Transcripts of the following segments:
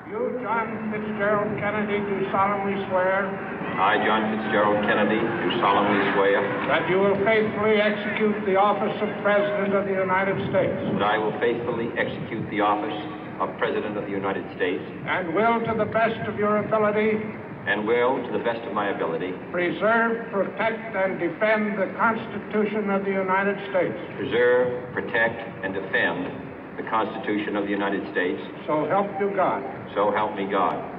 You, John Fitzgerald Kennedy, do solemnly swear I, John Fitzgerald Kennedy, do solemnly swear that you will faithfully execute the office of President of the United States that I will faithfully execute the office of President of the United States and will, to the best of your ability, and will, to the best of my ability, preserve, protect, and defend the Constitution of the United States. preserve, protect, and defend the Constitution of the United States. So help you God. So help me God.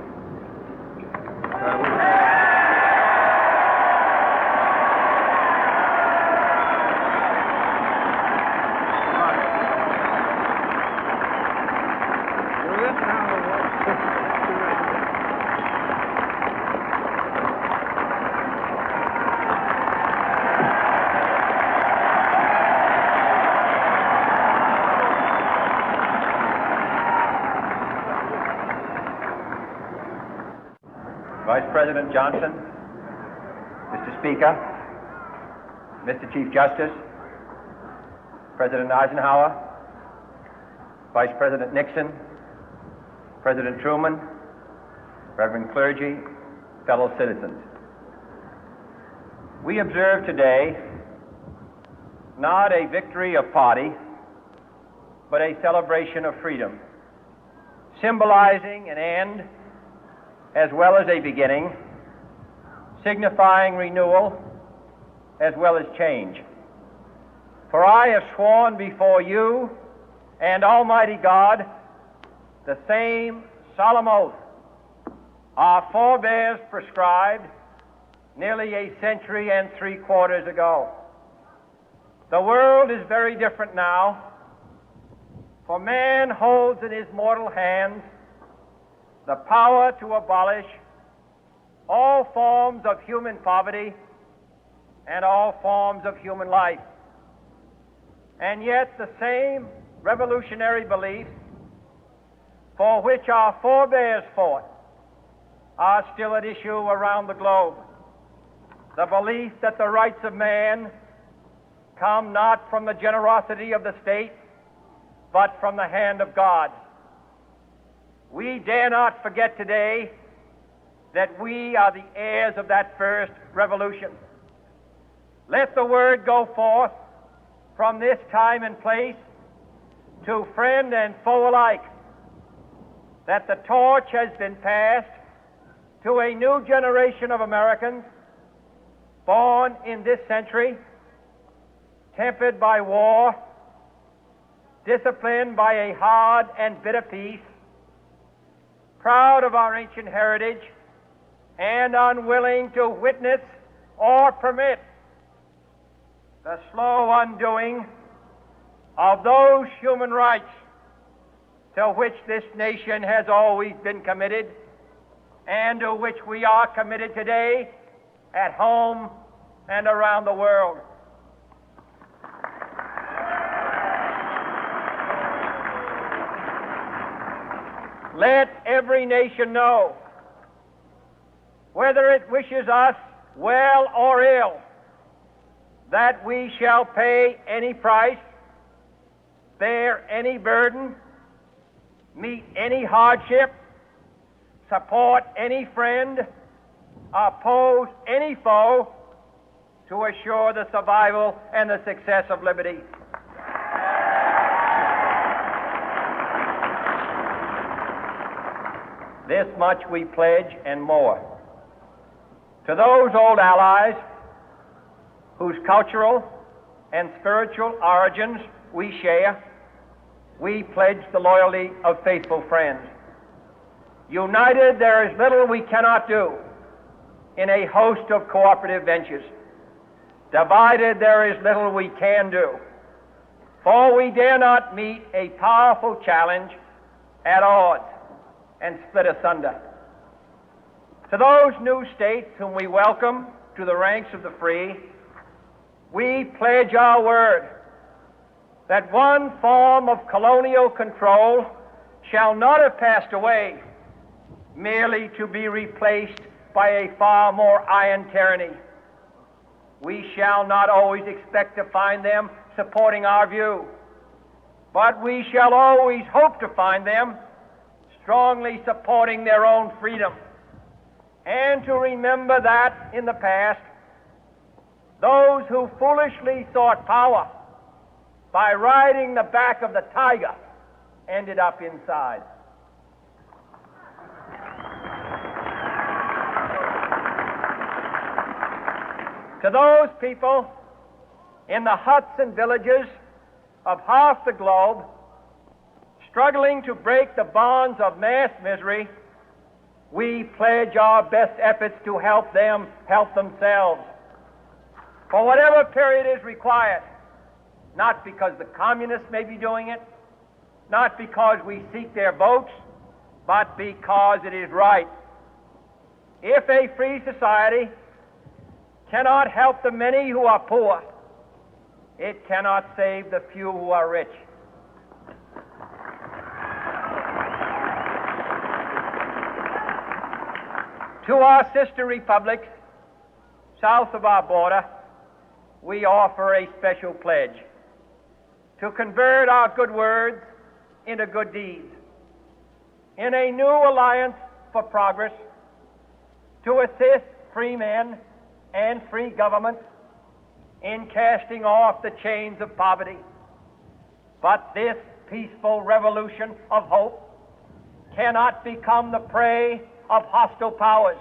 Vice President Johnson, Mr. Speaker, Mr. Chief Justice, President Eisenhower, Vice President Nixon, President Truman, Reverend clergy, fellow citizens. We observe today not a victory of party, but a celebration of freedom, symbolizing an end as well as a beginning, signifying renewal as well as change. For I have sworn before you and Almighty God the same solemn oath our forebears prescribed nearly a century and 3/4 ago. The world is very different now, for man holds in his mortal hands the power to abolish all forms of human poverty and all forms of human life. And yet the same revolutionary beliefs for which our forebears fought are still at issue around the globe. The belief that the rights of man come not from the generosity of the state, but from the hand of God. We dare not forget today that we are the heirs of that first revolution. Let the word go forth from this time and place to friend and foe alike that the torch has been passed to a new generation of Americans born in this century, tempered by war, disciplined by a hard and bitter peace, proud of our ancient heritage, and unwilling to witness or permit the slow undoing of those human rights to which this nation has always been committed and to which we are committed today at home and around the world. Let every nation know, whether it wishes us well or ill, that we shall pay any price, bear any burden, meet any hardship, support any friend, oppose any foe to assure the survival and the success of liberty. This much we pledge and more. To those old allies whose cultural and spiritual origins we share, we pledge the loyalty of faithful friends. United, there is little we cannot do in a host of cooperative ventures. Divided, there is little we can do, for we dare not meet a powerful challenge at odds and split asunder. To those new states whom we welcome to the ranks of the free, we pledge our word that one form of colonial control shall not have passed away, merely to be replaced by a far more iron tyranny. We shall not always expect to find them supporting our view, but we shall always hope to find them strongly supporting their own freedom, and to remember that in the past, those who foolishly sought power by riding the back of the tiger ended up inside. To those people in the huts and villages of half the globe struggling to break the bonds of mass misery, we pledge our best efforts to help them help themselves for whatever period is required, not because the communists may be doing it, not because we seek their votes, but because it is right. If a free society cannot help the many who are poor, it cannot save the few who are rich. To our sister republics south of our border, we offer a special pledge to convert our good words into good deeds, in a new alliance for progress, to assist free men and free governments in casting off the chains of poverty. But this peaceful revolution of hope cannot become the prey of hostile powers.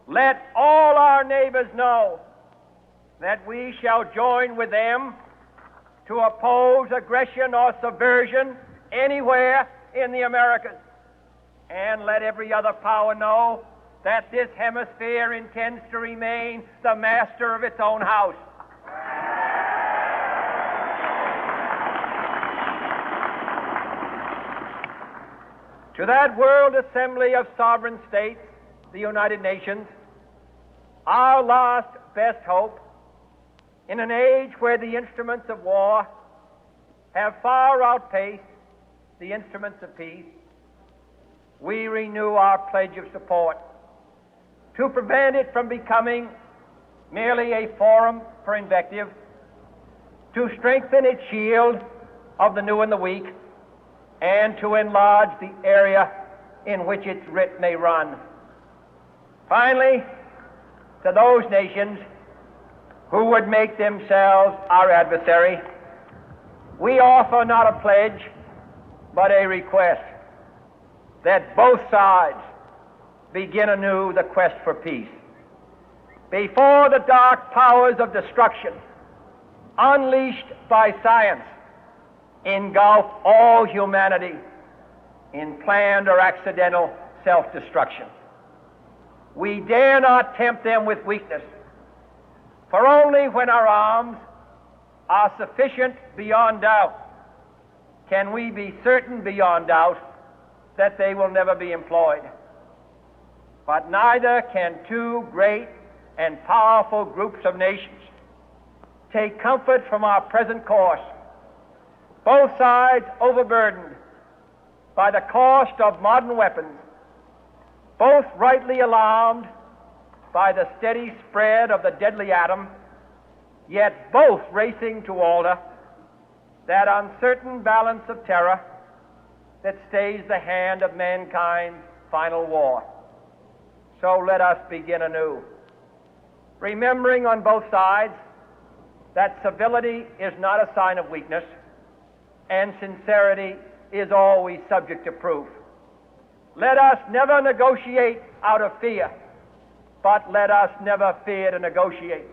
Let all our neighbors know that we shall join with them to oppose aggression or subversion anywhere in the Americas. And let every other power know that this hemisphere intends to remain the master of its own house. To that World Assembly of Sovereign States, the United Nations, our last best hope, in an age where the instruments of war have far outpaced the instruments of peace, we renew our pledge of support to prevent it from becoming merely a forum for invective, to strengthen its shield of the new and the weak, and to enlarge the area in which its writ may run. Finally, to those nations who would make themselves our adversary, we offer not a pledge, but a request that both sides begin anew the quest for peace. Before the dark powers of destruction, unleashed by science, engulf all humanity in planned or accidental self-destruction, we dare not tempt them with weakness, for only when our arms are sufficient beyond doubt can we be certain beyond doubt that they will never be employed. But neither can two great and powerful groups of nations take comfort from our present course, both sides overburdened by the cost of modern weapons, both rightly alarmed by the steady spread of the deadly atom, yet both racing to alter that uncertain balance of terror that stays the hand of mankind's final war. So let us begin anew, remembering on both sides that civility is not a sign of weakness, and sincerity is always subject to proof. Let us never negotiate out of fear, but let us never fear to negotiate.